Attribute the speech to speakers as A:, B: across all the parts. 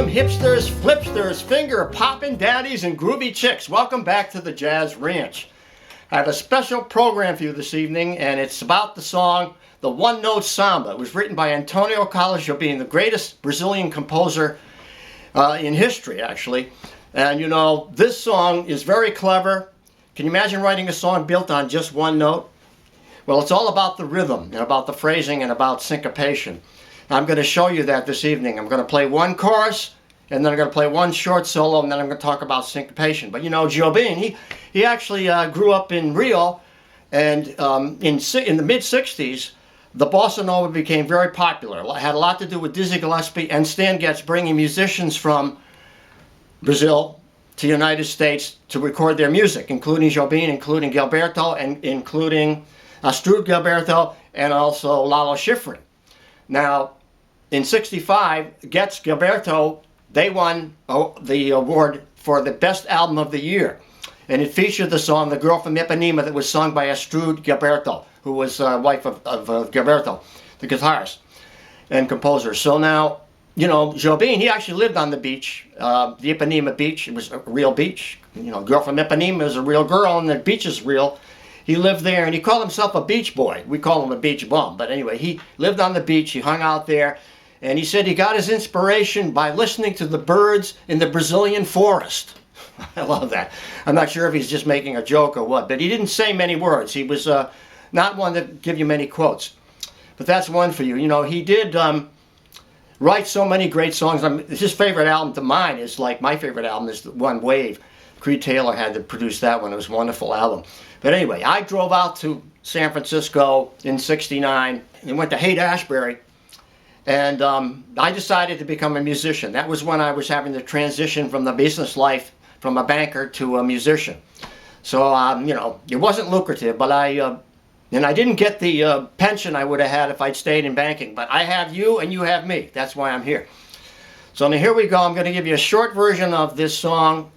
A: welcome hipsters, flipsters, finger-popping daddies, and groovy chicks. Welcome back to the Jazz Ranch. I have a special program for you this evening, and it's about the song, The One-Note Samba. It was written by Antonio Carlos Jobim, the greatest Brazilian composer in history, actually. And you know, this song is very clever. Can you imagine writing a song built on just one note? Well, it's all about the rhythm, and about the phrasing, and about syncopation. I'm going to show you that this evening. I'm going to play one chorus, and then I'm going to play one short solo, and then I'm going to talk about syncopation. But you know, Jobim, he actually grew up in Rio, and in the mid-60s, the Bossa Nova became very popular. It had a lot to do with Dizzy Gillespie and Stan Getz bringing musicians from Brazil to the United States to record their music, including Jobim, including Gilberto, and including Astrud Gilberto, and also Lalo Schifrin. Now, in '65, Getz, Gilberto, they won the award for the best album of the year. And it featured the song, The Girl from Ipanema, that was sung by Astrud Gilberto, who was wife of Gilberto, the guitarist and composer. So now, you know, Jobim, he actually lived on the beach, the Ipanema beach. It was a real beach. You know, Girl from Ipanema is a real girl, and the beach is real. He lived there, and he called himself a beach boy. We call him a beach bum. But anyway, he lived on the beach. He hung out there. And he said he got his inspiration by listening to the birds in the Brazilian forest. I love that. I'm not sure if he's just making a joke or what, but he didn't say many words. He was not one to give you many quotes. But that's one for you. You know, he did write so many great songs. His favorite album to mine is, like, my favorite album is the one, Wave. Creed Taylor had to produce that one. It was a wonderful album. But anyway, I drove out to San Francisco in '69 and went to Haight-Ashbury. And I decided to become a musician. That was when I was having the transition from the business life, from a banker to a musician. So, you know, it wasn't lucrative, but I didn't get the pension I would have had if I'd stayed in banking. But I have you and you have me. That's why I'm here. So now here we go. I'm going to give you a short version of this song,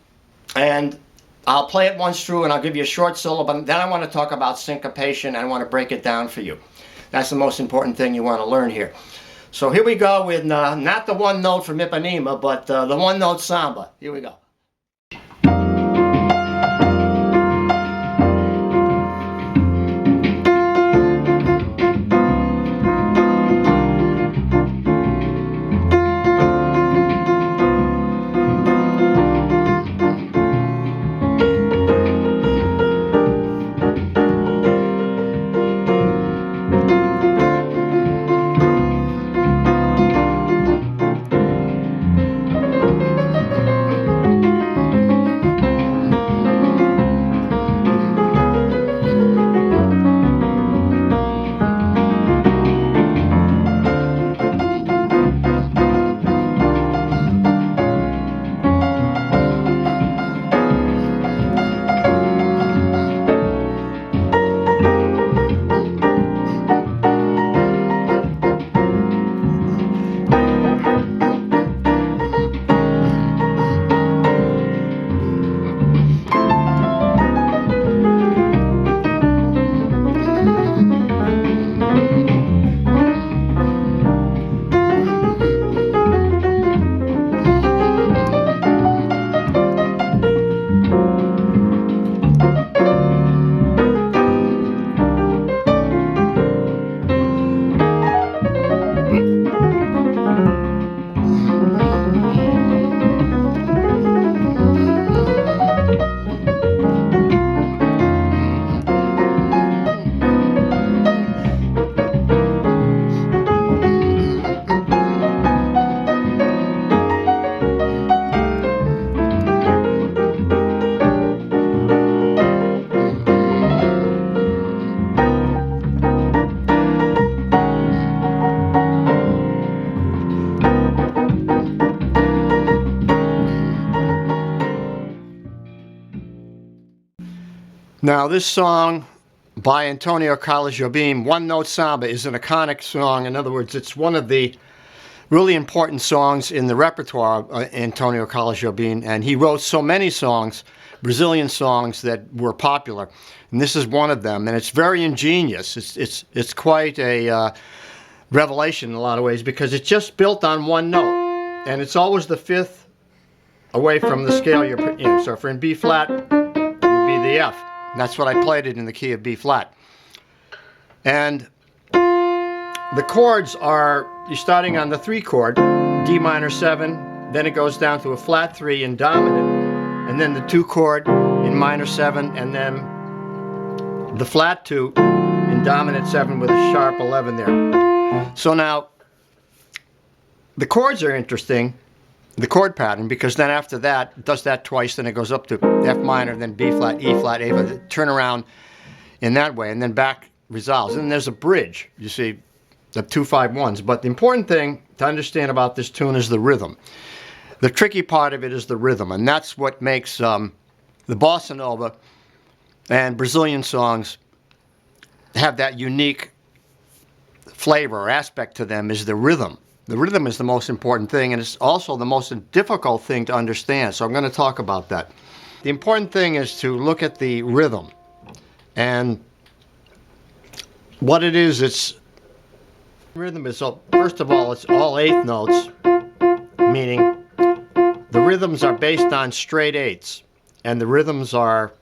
A: and I'll play it once through, and I'll give you a short solo, but then I want to talk about syncopation. I want to break it down for you. That's the most important thing you want to learn here. So here we go with not the one note from Ipanema, but the one note samba. Here we go. Now, this song by Antonio Carlos Jobim, One Note Samba, is an iconic song. In other words, it's one of the really important songs in the repertoire of Antonio Carlos Jobim, and he wrote so many songs, Brazilian songs, that were popular, and this is one of them. And it's very ingenious. It's quite a revelation in a lot of ways, because it's just built on one note. and it's always the fifth away from the scale you're in. So if we're in B flat, it would be the F. And that's what I played it in the key of B flat. And the chords are, you're starting on the 3 chord, D minor 7, then it goes down to a flat 3 in dominant, and then the 2 chord in minor 7, and then the flat 2 in dominant 7 with a sharp 11 there. So now, the chords are interesting, the chord pattern, because then after that, it does that twice, then it goes up to F minor, then B flat, E flat, A flat, turn around in that way, and then back resolves. And then there's a bridge, you see, the 2-5-1s. But the important thing to understand about this tune is the rhythm. The tricky part of it is the rhythm, and that's what makes the bossa nova and Brazilian songs have that unique flavor or aspect to them, is the rhythm. The rhythm is the most important thing, and it's also the most difficult thing to understand. So I'm going to talk about that. The important thing is to look at the rhythm. And what it is, it's rhythm is, first of all, it's all eighth notes, meaning the rhythms are based on straight eighths, and the rhythms are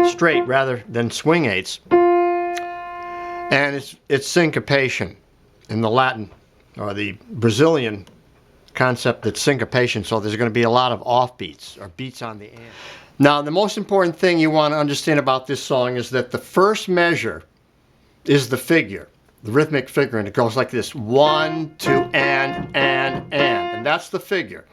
A: straight rather than swing eighths. And it's syncopation in the Latin or the Brazilian concept, that's syncopation, so there's going to be a lot of offbeats or beats on the end. Now, the most important thing you want to understand about this song is that the first measure is the figure, the rhythmic figure, and it goes like this: 1, 2, and that's the figure.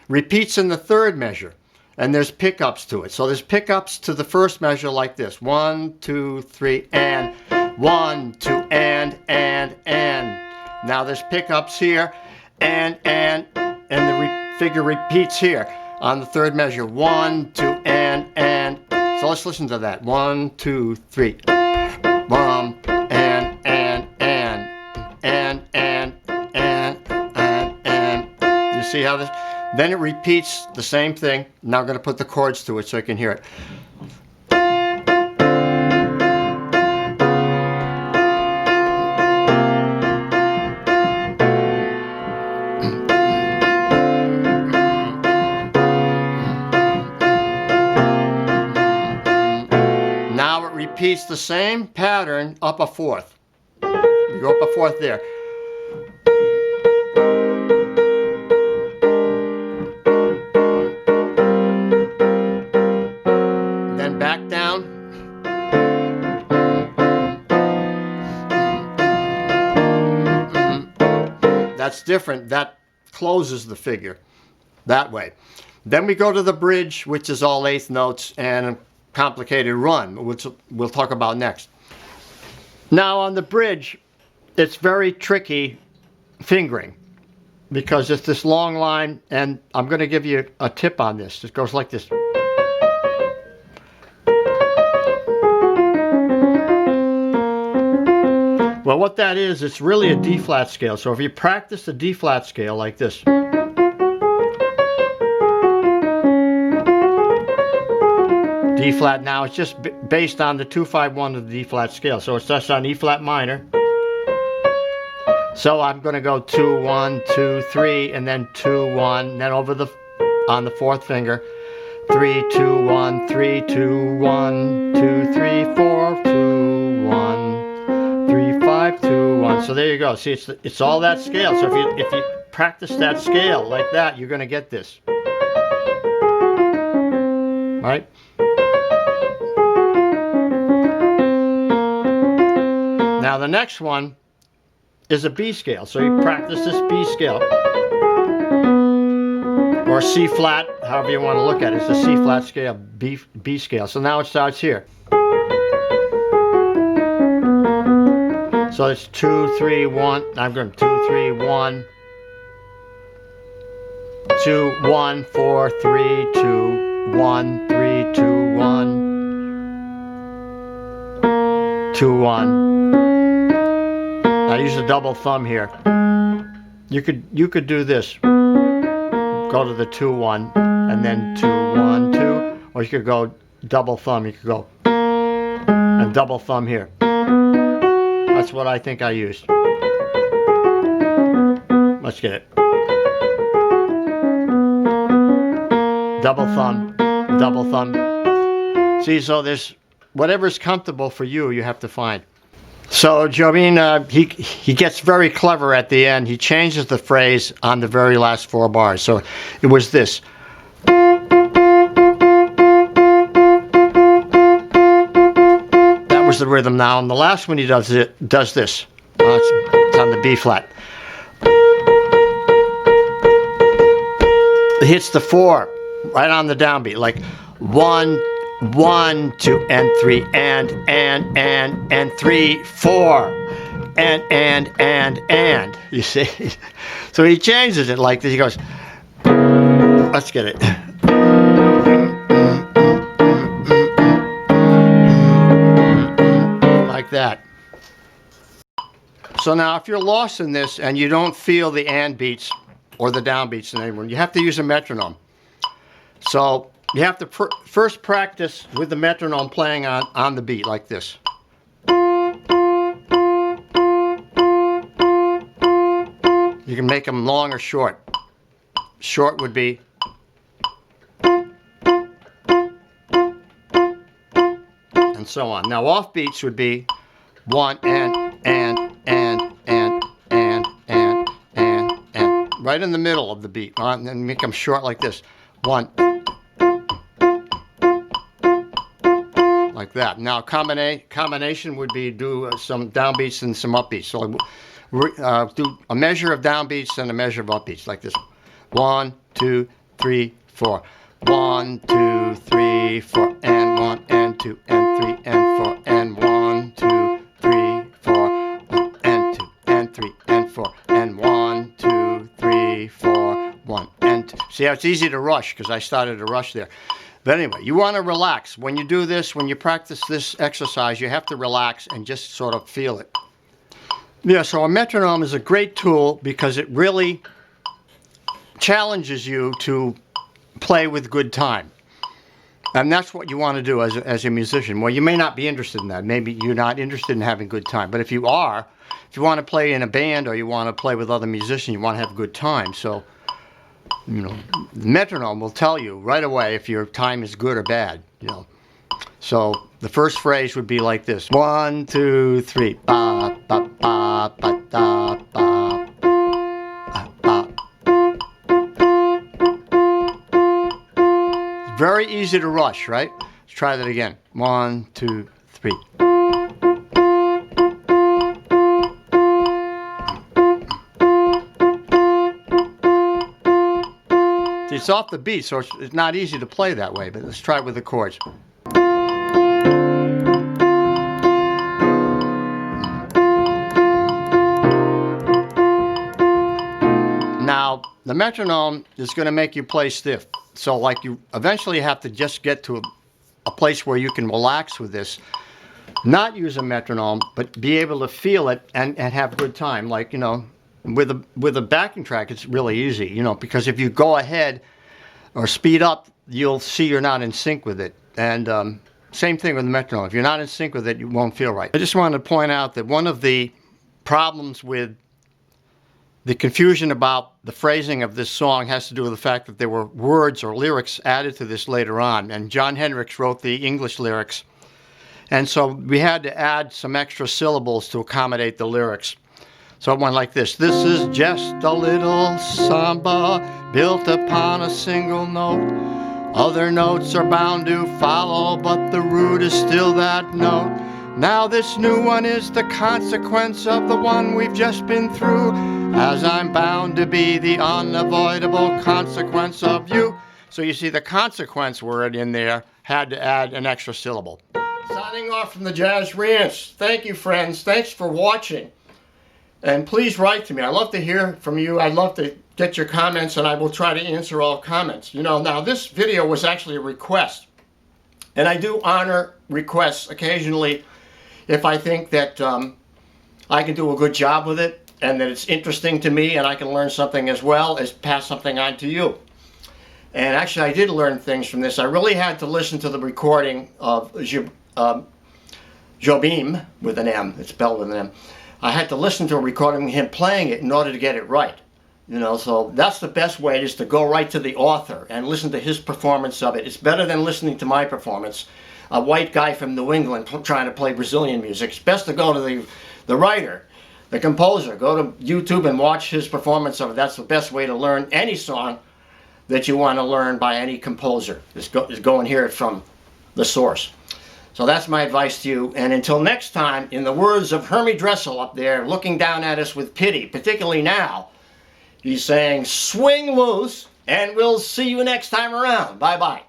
A: Repeats in the third measure, and there's pickups to it. So there's pickups to the first measure like this: 1, 2, 3, and 1, 2, and. Now there's pickups here, and the figure repeats here on the third measure: 1, 2, and. So let's listen to that: 1, 2, 3, 1, and. You see how this? Then it repeats the same thing. Now I'm going to put the chords to it so you can hear it. Now it repeats the same pattern up a fourth. You go up a fourth there. Back down. That's different. That closes the figure that way. Then we go to the bridge, which is all eighth notes and a complicated run, which we'll talk about next. Now on the bridge, it's very tricky fingering because it's this long line, and I'm going to give you a tip on this. It goes like this. Well, what that is, it's really a D flat scale. So if you practice the D flat scale like this, D flat, now it's just based on the 2-5-1 of the D flat scale. So it's just on E flat minor. So I'm going to go 2, 1, 2, 3, and then 2, 1, then over on the fourth finger, 3, 2, 1, 3, 2, 1, 2, 3, 4, 2, 1. 3, 5, 2, 1. So there you go. See, it's all that scale. So if you practice that scale like that, you're going to get this. Right? Now the next one is a B scale. So you practice this B scale. Or C flat, however you want to look at it. It's a C flat scale, B scale. So now it starts here. So it's 2, 3, 1. I'm going 2, 3, 1, 2, 1, 4, 3, 2, 1, 3, 2, 1, 2, 1. I use a double thumb here. You could do this. Go to the 2, 1, and then 2, 1, 2, or you could go double thumb. You could go and double thumb here. That's what I think I used. Let's get it. double thumb, double thumb. See, so there's whatever's comfortable for you, you have to find. So Jobim, he gets very clever at the end. He changes the phrase on the very last 4 bars. So it was this. That was the rhythm now. And the last one he does this. It's on the B flat. It hits the 4 right on the downbeat, like 1, 1, 2, and 3, and 3, 4, and. You see? So he changes it like this. He goes, let's get it. Like that. So now if you're lost in this and you don't feel the and beats or the downbeats in anyone, you have to use a metronome. So you have to first practice with the metronome playing on the beat like this. You can make them long or short. Short would be and so on. Now off beats would be 1 and right in the middle of the beat, and then make them short like this. 1. Like that. Now combination would be do some downbeats and some upbeats. So do a measure of downbeats and a measure of upbeats like this. 1, 2, 3, 4. 1, 2, 3, 4, and 1 and 2 and 3 and 4 and 1, 2, 3, 4 and 2 and 3 and 4 and 1, 2, 3, 4, 1 and 2. See how it's easy to rush because I started to rush there. But anyway, you want to relax. When you do this, when you practice this exercise, you have to relax and just sort of feel it. Yeah, so a metronome is a great tool because it really challenges you to play with good time. And that's what you want to do as a musician. Well, you may not be interested in that. Maybe you're not interested in having good time. But if you are, if you want to play in a band or you want to play with other musicians, you want to have a good time. So, you know, the metronome will tell you right away if your time is good or bad, you know. So the first phrase would be like this. 1, 2, 3. Ba, ba, ba, ba, da, ba, ba. It's very easy to rush, right? Let's try that again. 1, 2, 3. It's off the beat, so it's not easy to play that way, but let's try it with the chords. Now, the metronome is going to make you play stiff. So like you eventually have to just get to a place where you can relax with this. Not use a metronome, but be able to feel it and have good time. Like, you know, with a backing track, it's really easy, you know, because if you go ahead or speed up, you'll see you're not in sync with it. And same thing with the metronome. If you're not in sync with it, you won't feel right. I just wanted to point out that one of the problems with the confusion about the phrasing of this song has to do with the fact that there were words or lyrics added to this later on. And John Hendricks wrote the English lyrics. And so we had to add some extra syllables to accommodate the lyrics. So it went like this. This is just a little samba built upon a single note. Other notes are bound to follow, but the root is still that note. Now this new one is the consequence of the one we've just been through, as I'm bound to be the unavoidable consequence of you. So you see the consequence word in there had to add an extra syllable. Signing off from the Jazz Ranch. Thank you, friends. Thanks for watching. And please write to me. I love to hear from you. I'd love to get your comments, and I will try to answer all comments. You know, now this video was actually a request. And I do honor requests occasionally if I think that I can do a good job with it and that it's interesting to me and I can learn something as well as pass something on to you. And actually I did learn things from this. I really had to listen to the recording of Jobim with an M. It's spelled with an M. I had to listen to a recording of him playing it in order to get it right. You know, so that's the best way, is to go right to the author and listen to his performance of it. It's better than listening to my performance. A white guy from New England trying to play Brazilian music. It's best to go to the writer, the composer. Go to YouTube and watch his performance of it. That's the best way to learn any song that you want to learn by any composer, is go and hear it from the source. So that's my advice to you. And until next time, in the words of Hermie Dressel up there, looking down at us with pity, particularly now, he's saying, swing loose, and we'll see you next time around. Bye-bye.